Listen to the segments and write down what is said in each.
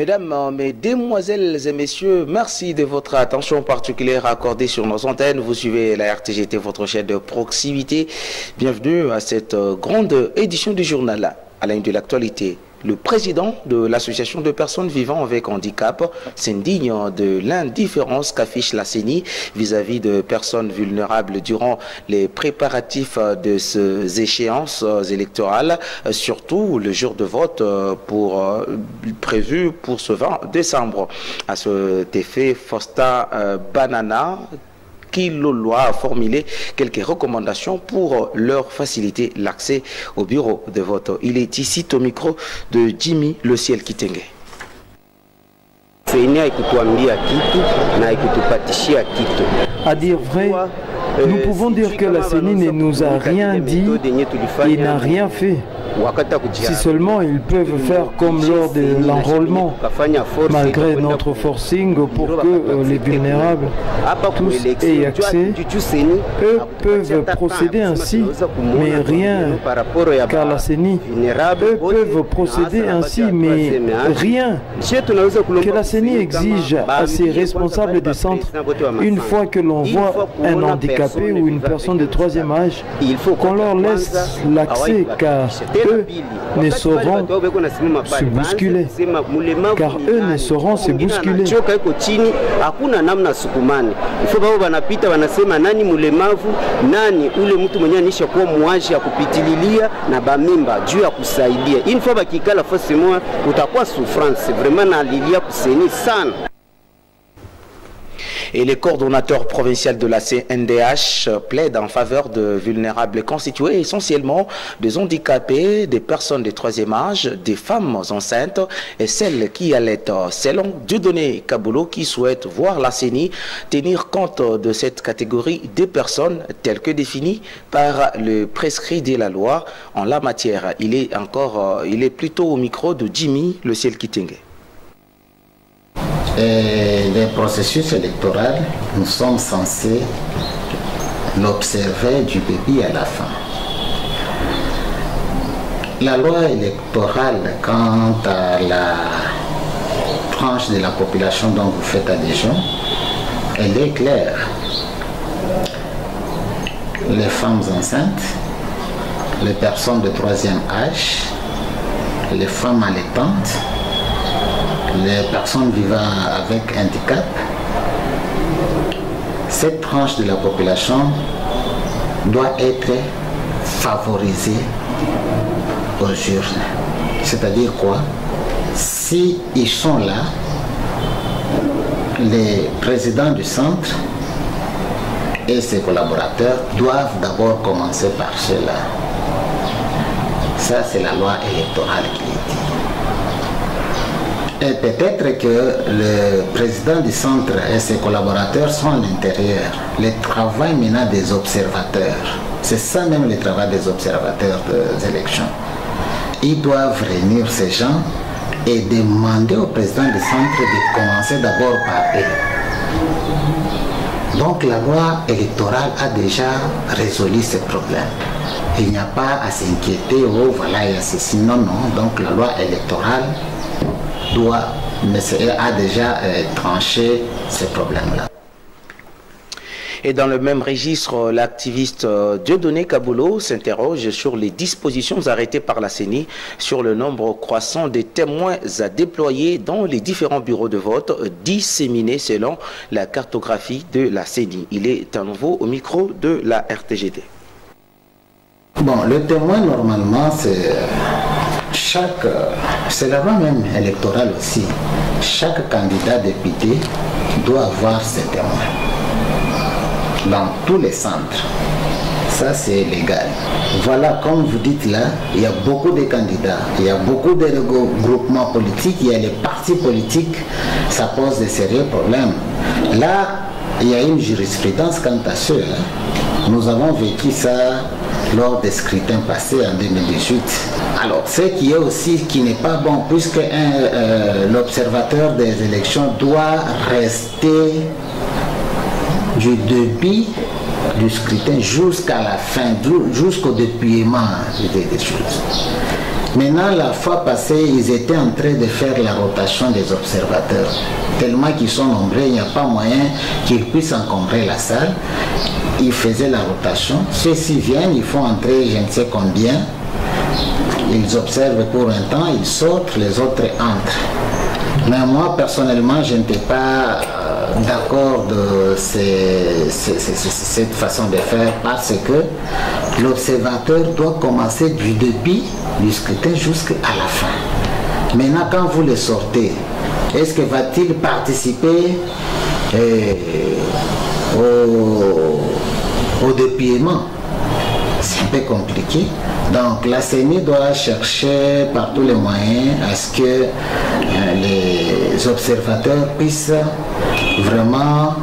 Mesdames, mesdemoiselles et messieurs, merci de votre attention particulière accordée sur nos antennes. Vous suivez la RTGT, votre chaîne de proximité. Bienvenue à cette grande édition du journal à la une de l'actualité. Le président de l'association de personnes vivant avec handicap s'indigne de l'indifférence qu'affiche la CENI vis-à-vis de personnes vulnérables durant les préparatifs de ces échéances électorales, surtout le jour de vote prévu pour ce 20 décembre. À cet effet, Fosta Banana Kiloloa a formulé quelques recommandations pour leur faciliter l'accès au bureau de vote. Il est ici au micro de Jimmy Le Ciel Kitenge. À dire vrai, nous pouvons dire que la CENI ne nous a rien dit et n'a rien fait. Si seulement ils peuvent faire comme lors de l'enrôlement, malgré notre forcing pour que les vulnérables tous aient accès, eux peuvent procéder ainsi, mais rien, car la CENI, eux peuvent procéder ainsi, mais rien. Que la CENI exige à ses responsables des centres, une fois que l'on voit un handicapé ou une personne de troisième âge, qu'on leur laisse l'accès, car eux ne sauront se bousculer. Car eux ne sauront se bousculer. Et les coordonnateurs provinciaux de la CNDH plaident en faveur de vulnérables constitués essentiellement des handicapés, des personnes de troisième âge, des femmes enceintes et celles qui allaitent. Selon Dieudonné Kaboulou, qui souhaite voir la CENI tenir compte de cette catégorie de personnes telles que définies par le prescrit de la loi en la matière. Il est plutôt au micro de Jimmy Le Ciel Kitenge. Et le processus électoral, nous sommes censés l'observer du début à la fin. La loi électorale quant à la tranche de la population dont vous faites adhésion, elle est claire. Les femmes enceintes, les personnes de troisième âge, les femmes allaitantes, les personnes vivant avec handicap, cette tranche de la population doit être favorisée aux urnes. C'est-à-dire quoi? Si ils sont là, les présidents du centre et ses collaborateurs doivent d'abord commencer par cela. Ça, c'est la loi électorale qui est dit. Et peut-être que le président du centre et ses collaborateurs sont à l'intérieur. Le travail maintenant des observateurs, c'est ça même le travail des observateurs des élections. Ils doivent réunir ces gens et demander au président du centre de commencer d'abord par eux. Donc la loi électorale a déjà résolu ce problème. Il n'y a pas à s'inquiéter, oh voilà, il y a ceci, non, non. Donc la loi électorale a déjà tranché ces problèmes-là. Et dans le même registre, l'activiste Dieudonné Kaboulou s'interroge sur les dispositions arrêtées par la CENI sur le nombre croissant de témoins à déployer dans les différents bureaux de vote disséminés selon la cartographie de la CENI. Il est à nouveau au micro de la RTGT. Bon, le témoin normalement c'est la loi même électorale aussi. Chaque candidat député doit avoir ses témoins dans tous les centres. Ça, c'est légal. Voilà, comme vous dites là, il y a beaucoup de candidats, il y a beaucoup de groupements politiques, il y a les partis politiques, ça pose de sérieux problèmes. Là, il y a une jurisprudence quant à ceux. Nous avons vécu ça lors des scrutins passés en 2018. Alors, ce qui est aussi, qui n'est pas bon, puisque l'observateur des élections doit rester du début du scrutin jusqu'à la fin, jusqu'au dépouillement des choses. Maintenant, la fois passée, ils étaient en train de faire la rotation des observateurs. Tellement qu'ils sont nombreux, il n'y a pas moyen qu'ils puissent encombrer la salle. Ils faisaient la rotation. Ceux-ci viennent, ils font entrer je ne sais combien. Ils observent pour un temps, ils sortent, les autres entrent. Mais moi, personnellement, je n'étais pas d'accord de cette façon de faire parce que l'observateur doit commencer du début du scrutin jusqu'à la fin. Maintenant, quand vous le sortez, est-ce que va-t-il participer au dépouillement? C'est un peu compliqué. Donc la CENI doit chercher par tous les moyens à ce que les observateurs puissent vraiment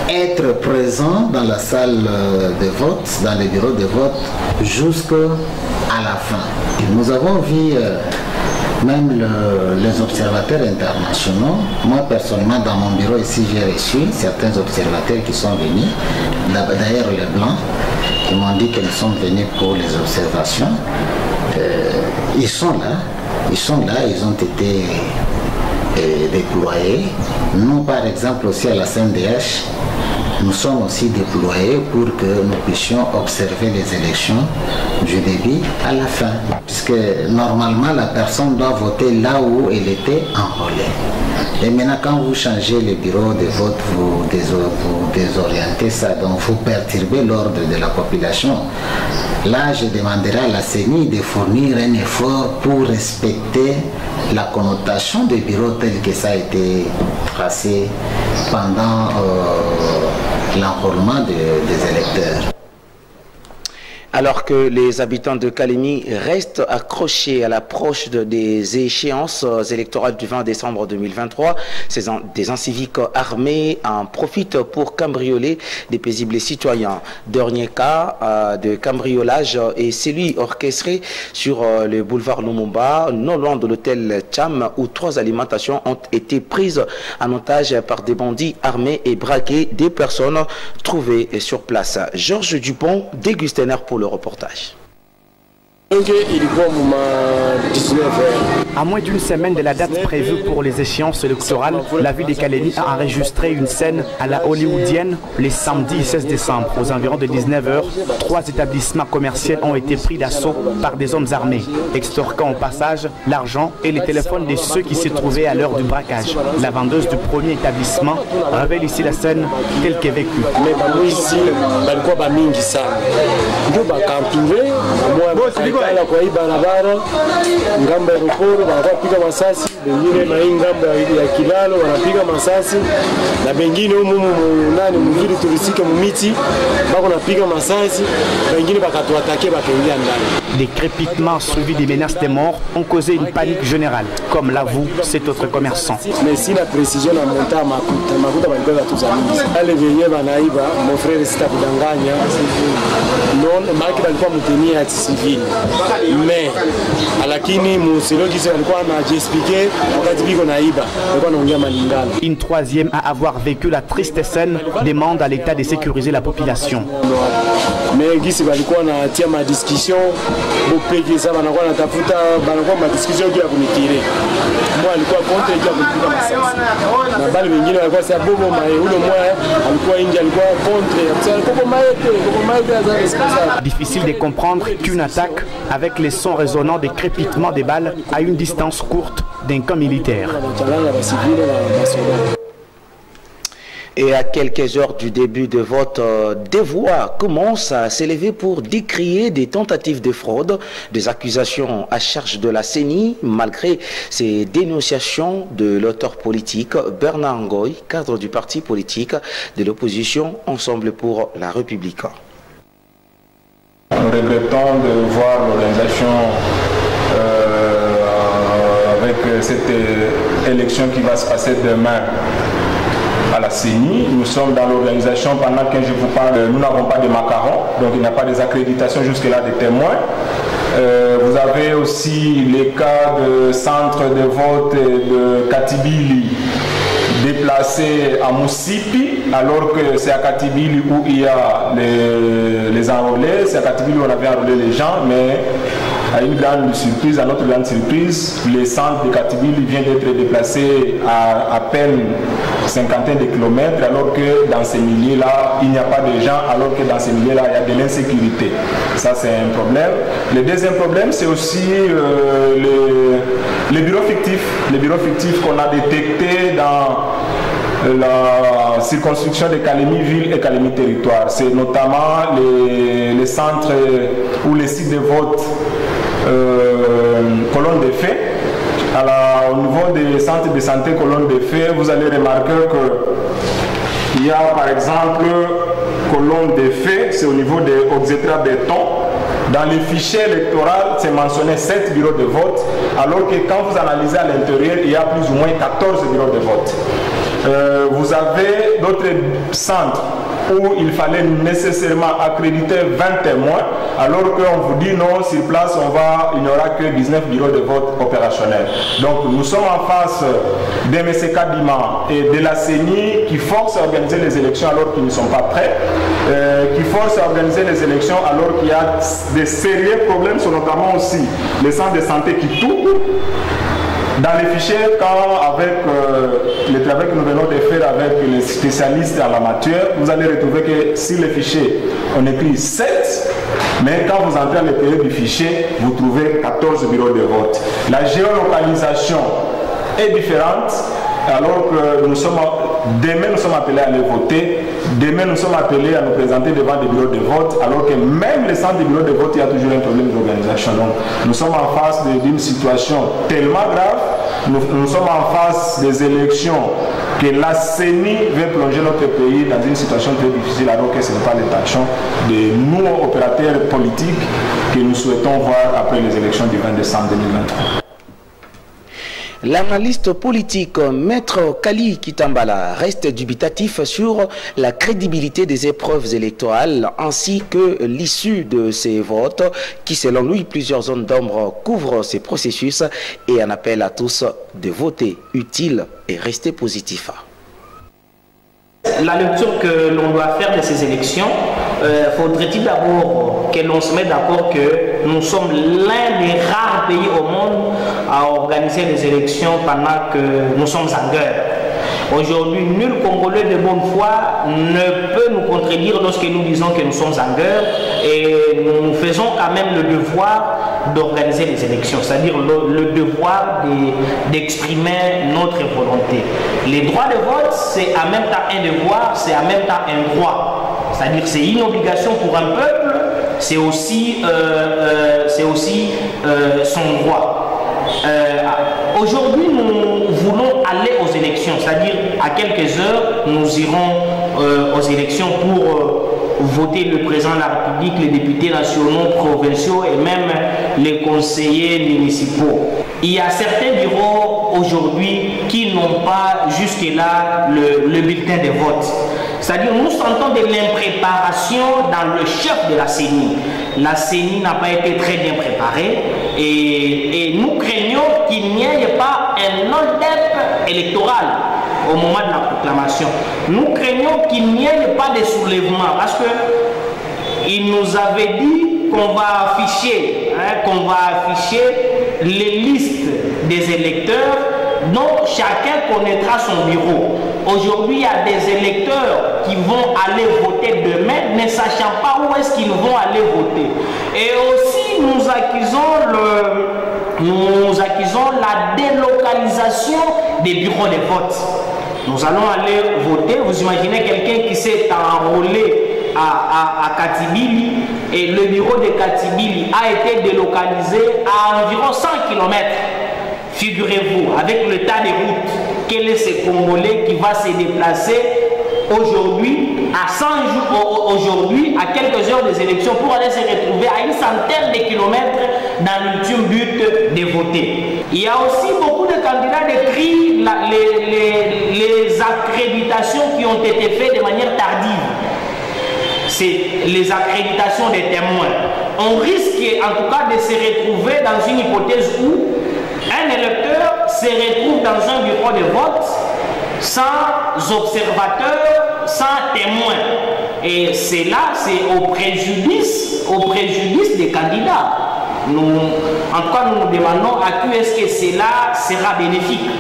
être présents dans la salle de vote, dans les bureaux de vote, jusqu'à la fin. Nous avons vu même les observateurs internationaux. Moi personnellement dans mon bureau ici j'ai reçu certains observateurs qui sont venus, d'ailleurs les blancs, qui m'ont dit qu'ils sont venus pour les observations. Ils sont là, ils ont été déployés. Nous par exemple aussi à la CNDH, nous sommes aussi déployés pour que nous puissions observer les élections du début à la fin. Puisque normalement la personne doit voter là où elle était enrôlée. Et maintenant quand vous changez le bureau de vote, vous désorientez ça, donc vous perturbez l'ordre de la population. Là je demanderai à la CENI de fournir un effort pour respecter la connotation du bureau tel que ça a été tracé pendant l'enrôlement des électeurs. Alors que les habitants de Kalemi restent accrochés à l'approche des échéances électorales du 20 décembre 2023, des inciviques armés en profitent pour cambrioler des paisibles citoyens. Dernier cas de cambriolage est celui orchestré sur le boulevard Lumumba, non loin de l'hôtel Cham, où 3 alimentations ont été prises en otage par des bandits armés et braqués des personnes trouvées sur place. Georges Dupont, dégustenaire pour le reportage. À moins d'une semaine de la date prévue pour les échéances électorales, la ville de Kalemi a enregistré une scène à la hollywoodienne les samedis 16 décembre. Aux environs de 19h, 3 établissements commerciaux ont été pris d'assaut par des hommes armés, extorquant au passage l'argent et les téléphones de ceux qui s'y trouvaient à l'heure du braquage. La vendeuse du premier établissement révèle ici la scène telle qu'elle vécue. Kala kwa hii barabara ngambo ya Rukoro wanapiga masasi, wengine na hii ngambo ya Kilalo wanapiga masasi, na wengine humu nani mwingine tulisika mumiti bako napiga masasi, wengine bakatuatake bakaingia ndani. Des crépitements suivis des menaces de mort ont causé une panique générale, comme l'avoue cet autre commerçant. Mais si la précision na monta makuta balikuwa tuzamini. Ale venye banaiba, mon frère sita kudanganya. Non, maki balikuwa mteni ya civil. Mais alakini musilogi alikuwa anajiexpliquer wakati biko naiba, alikuwa anaongea malingano. Une troisième à avoir vécu la triste scène demande à l'État de sécuriser la population. Mais gisi balikuwa na tia ma discussion bopeke ça banakuwa natafuta banakuwa ma discussion kia kunitire. Moi alikuwa contre kia kupiga masasi. Na bali wengine walikuwa sasa bobo mae ule moya alikuwa nje alikuwa contre. Difficile de comprendre qu'une attaque avec les sons résonnants des crépitements des balles à une distance courte d'un camp militaire. Et à quelques heures du début de vote, des voix commencent à s'élever pour décrier des tentatives de fraude, des accusations à charge de la CENI, malgré ces dénonciations de l'auteur politique Bernard Ngoy, cadre du parti politique de l'opposition Ensemble pour la République. Nous regrettons de voir l'organisation avec cette élection qui va se passer demain à la CENI. Nous sommes dans l'organisation pendant que je vous parle, nous n'avons pas de macarons, donc il n'y a pas des accréditations jusque-là des témoins. Vous avez aussi les cas de centre de vote de Katibili déplacés à Moussipi, alors que c'est à Katibili où il y a les enrôlés, c'est à Katibili où on avait enrôlé les gens, mais À une grande surprise, à notre grande surprise, le centre de Katibil vient d'être déplacé à peine cinquantaine de kilomètres, alors que dans ces milieux-là, il n'y a pas de gens, alors que dans ces milieux-là, il y a de l'insécurité. Ça, c'est un problème. Le deuxième problème, c'est aussi les bureaux fictifs. Les bureaux fictifs qu'on a détectés dans la circonscription de Kalemi-Ville et Kalemi-Territoire. C'est notamment les centres ou les sites de vote colonne de fait. Au niveau des centres de santé colonne de fait, vous allez remarquer qu'il y a par exemple colonne de fait, c'est au niveau des Oxetra Béton. Dans le fichier électoral, c'est mentionné 7 bureaux de vote, alors que quand vous analysez à l'intérieur, il y a plus ou moins 14 bureaux de vote. Vous avez d'autres centres où il fallait nécessairement accréditer 20 témoins, alors qu'on vous dit non, sur place, il n'y aura que 19 bureaux de vote opérationnels. Donc nous sommes en face d'MSK Dima et de la CENI qui force à organiser les élections alors qu'ils ne sont pas prêts, qui force à organiser les élections alors qu'il y a des sérieux problèmes, sur notamment aussi les centres de santé qui tournent. Dans les fichiers, avec le travail que nous venons de faire avec les spécialistes en la matière, vous allez retrouver que sur les fichiers, on écrit 7, mais quand vous entrez à l'intérieur du fichier, vous trouvez 14 bureaux de vote. La géolocalisation est différente, alors que demain nous sommes appelés à aller voter, demain nous sommes appelés à nous présenter devant des bureaux de vote, alors que même les centres de bureaux de vote, il y a toujours un problème d'organisation. Donc nous sommes en face d'une situation tellement grave, nous sommes en face des élections que la CENI veut plonger notre pays dans une situation très difficile, alors que ce n'est pas l'intention de nous, opérateurs politiques, que nous souhaitons voir après les élections du 20 décembre 2023. L'analyste politique Maître Kali Kitambala reste dubitatif sur la crédibilité des épreuves électorales ainsi que l'issue de ces votes qui, selon lui, plusieurs zones d'ombre couvrent ces processus et en appelle à tous de voter utile et rester positif. La lecture que l'on doit faire de ces élections, faudrait-il d'abord que l'on se mette d'accord que nous sommes l'un des rares pays au monde à organiser les élections pendant que nous sommes en guerre. Aujourd'hui, nul Congolais de bonne foi ne peut nous contredire lorsque nous disons que nous sommes en guerre et nous faisons quand même le devoir d'organiser les élections, c'est-à-dire le devoir d'exprimer notre volonté. Les droits de vote, c'est en même temps un devoir, c'est en même temps un droit. C'est-à-dire c'est une obligation pour un peuple, c'est aussi son droit. Aujourd'hui, nous voulons aller aux élections, c'est-à-dire à quelques heures, nous irons aux élections pour voter le président de la République, les députés nationaux, provinciaux et même les conseillers municipaux. Il y a certains bureaux aujourd'hui qui n'ont pas jusque-là le bulletin de vote. C'est-à-dire nous sentons de l'impréparation dans le chef de la CENI. La CENI n'a pas été très bien préparée et nous craignons qu'il n'y ait pas un non-dep électoral au moment de la proclamation. Nous craignons qu'il n'y ait pas de soulèvement parce qu'il nous avait dit qu'on va afficher, les listes des électeurs dont chacun connaîtra son bureau. Aujourd'hui, il y a des électeurs qui vont aller voter demain, ne sachant pas où est-ce qu'ils vont aller voter. Et aussi, nous accusons la délocalisation des bureaux de vote. Nous allons aller voter. Vous imaginez quelqu'un qui s'est enrôlé à Katibili et le bureau de Katibili a été délocalisé à environ 100 km. Figurez-vous, avec le tas de routes, quel est ce Congolais qui va se déplacer aujourd'hui, à 100 jours, aujourd'hui, à quelques heures des élections, pour aller se retrouver à une centaine de kilomètres dans l'ultime but de voter. Il y a aussi beaucoup de candidats décrits les accréditations qui ont été faites de manière tardive. C'est les accréditations des témoins. On risque en tout cas de se retrouver dans une hypothèse où un électeur se retrouve dans un bureau de vote sans observateur, sans témoin. Et c'est là, c'est au préjudice des candidats. En tout cas, nous nous demandons à qui est-ce que cela sera bénéfique.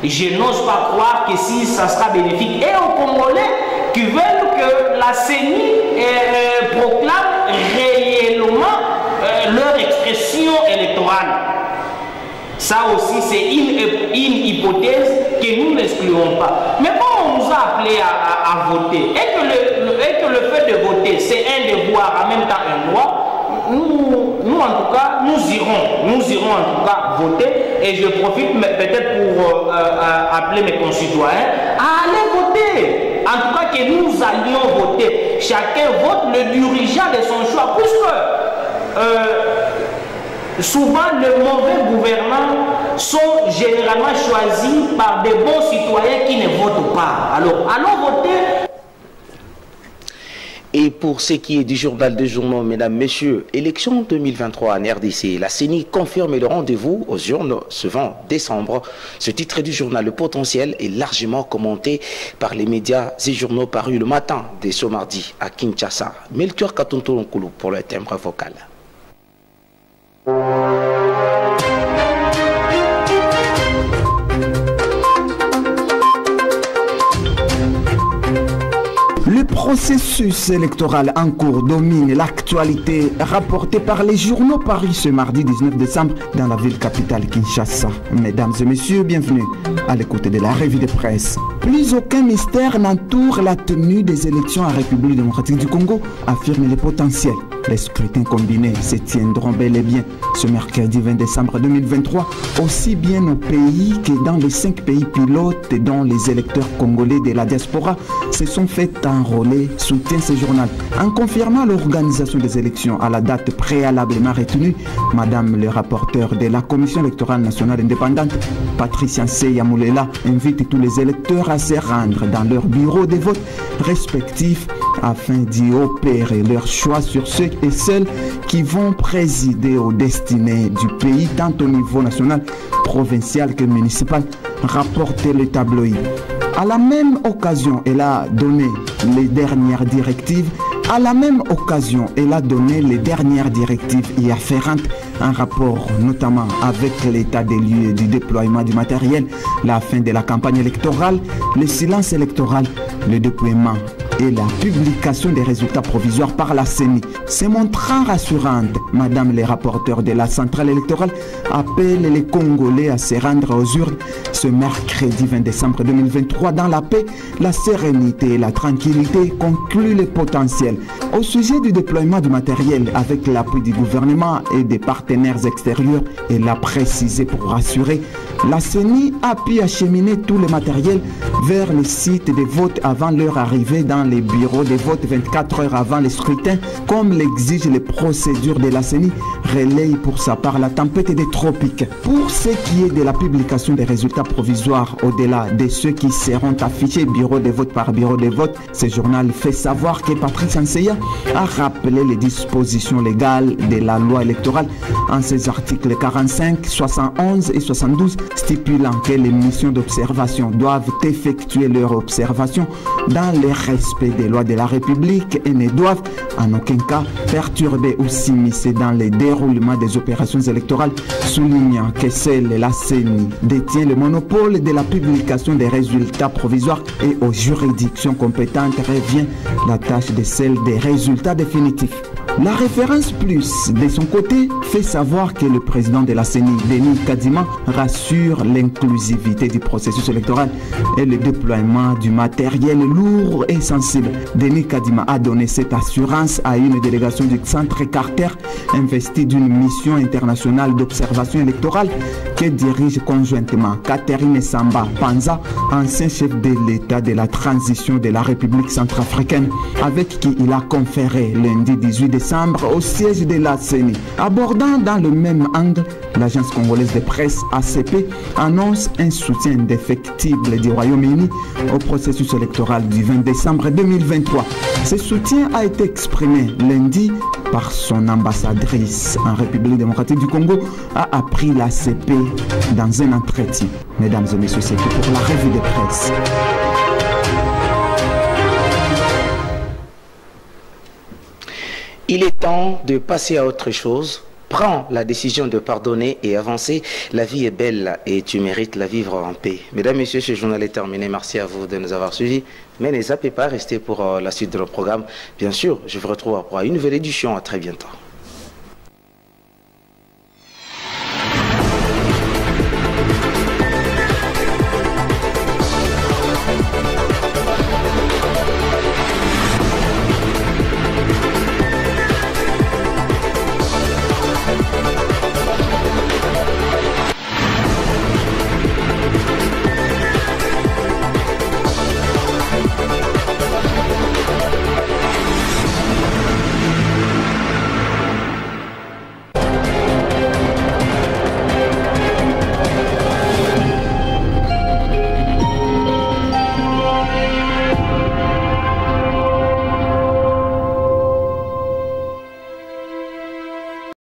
Je n'ose pas croire que si ça sera bénéfique et aux Congolais qui veulent que la CENI proclame réellement leur expression électorale. Ça aussi, c'est une hypothèse que nous n'excluons pas. Mais quand on nous a appelés à voter, et que le fait de voter, c'est un devoir, en même temps un droit, nous en tout cas, nous irons en tout cas voter. Et je profite peut-être pour appeler mes concitoyens à aller voter. En tout cas, que nous allions voter. Chacun vote le dirigeant de son choix, puisque souvent les mauvais gouvernants sont généralement choisis par des bons citoyens qui ne votent pas. Alors, allons voter. Et pour ce qui est du journal de journaux, mesdames, messieurs, élection 2023 en RDC, la CENI confirme le rendez-vous aux urnes ce 20 décembre. Ce titre du journal, Le Potentiel, est largement commenté par les médias et journaux parus le matin de ce mardi à Kinshasa. Melchior Katonto-Nkulu pour le timbre vocal. Le processus électoral en cours domine l'actualité rapportée par les journaux parus ce mardi 19 décembre dans la ville capitale Kinshasa. Mesdames et messieurs, bienvenue à l'écoute de la revue de presse. Plus aucun mystère n'entoure la tenue des élections en République démocratique du Congo, affirme Le Potentiel. Les scrutins combinés se tiendront bel et bien ce mercredi 20 décembre 2023, aussi bien au pays que dans les 5 pays pilotes dont les électeurs congolais de la diaspora se sont fait enrôler, soutient ce journal. En confirmant l'organisation des élections à la date préalablement retenue, Madame le rapporteur de la Commission électorale nationale indépendante, Patricia Nseyamoulela, invite tous les électeurs à se rendre dans leur bureau de vote respectifs afin d'y opérer leur choix sur ceux et celles qui vont présider aux destinées du pays, tant au niveau national, provincial que municipal, rapportait le tabloïd. À la même occasion, elle a donné les dernières directives. À la même occasion, elle a donné les dernières directives y afférentes en rapport notamment avec l'état des lieux du déploiement du matériel, la fin de la campagne électorale, le silence électoral, le déploiement et la publication des résultats provisoires par la CENI. Se montrant rassurante, Madame les rapporteurs de la centrale électorale appelle les Congolais à se rendre aux urnes ce mercredi 20 décembre 2023 dans la paix, la sérénité et la tranquillité, conclut Le Potentiel. Au sujet du déploiement du matériel avec l'appui du gouvernement et des partenaires extérieurs, elle a précisé pour rassurer, la CENI a pu acheminer tout le matériel vers les sites de vote avant leur arrivée dans les bureaux de vote 24 heures avant le scrutin, comme l'exigent les procédures de la CENI, relaye pour sa part la tempête des tropiques. Pour ce qui est de la publication des résultats provisoires au-delà de ceux qui seront affichés bureau de vote par bureau de vote, ce journal fait savoir que Patrice Nseya a rappelé les dispositions légales de la loi électorale en ses articles 45, 71 et 72, stipulant que les missions d'observation doivent effectuer leur observation dans le respect des lois de la République et ne doivent en aucun cas perturber ou s'immiscer dans le déroulement des opérations électorales, soulignant que seule la CENI détient le monopole de la publication des résultats provisoires et aux juridictions compétentes revient la tâche de celle des résultats définitifs. La référence plus, de son côté, fait savoir que le président de la CENI, Denis Kadima, rassure l'inclusivité du processus électoral et le déploiement du matériel lourd et sensible. Denis Kadima a donné cette assurance à une délégation du Centre Carter, investie d'une mission internationale d'observation électorale que dirige conjointement Catherine Samba Panza, ancien chef de l'État de la transition de la République centrafricaine, avec qui il a conféré lundi 18 décembre au siège de la CENI. Abordant dans le même angle, l'agence congolaise de presse ACP annonce un soutien indéfectible du Royaume-Uni au processus électoral du 20 décembre 2023. Ce soutien a été exprimé lundi par son ambassadrice en République démocratique du Congo, a appris l'ACP dans un entretien. Mesdames et messieurs, c'est tout pour la revue de presse. Il est temps de passer à autre chose. prends la décision de pardonner et avancer. La vie est belle et tu mérites la vivre en paix. Mesdames, Messieurs, ce journal est terminé. Merci à vous de nous avoir suivis. Mais ne zappez pas, restez pour la suite de notre programme. Bien sûr, je vous retrouve pour une nouvelle édition. À très bientôt.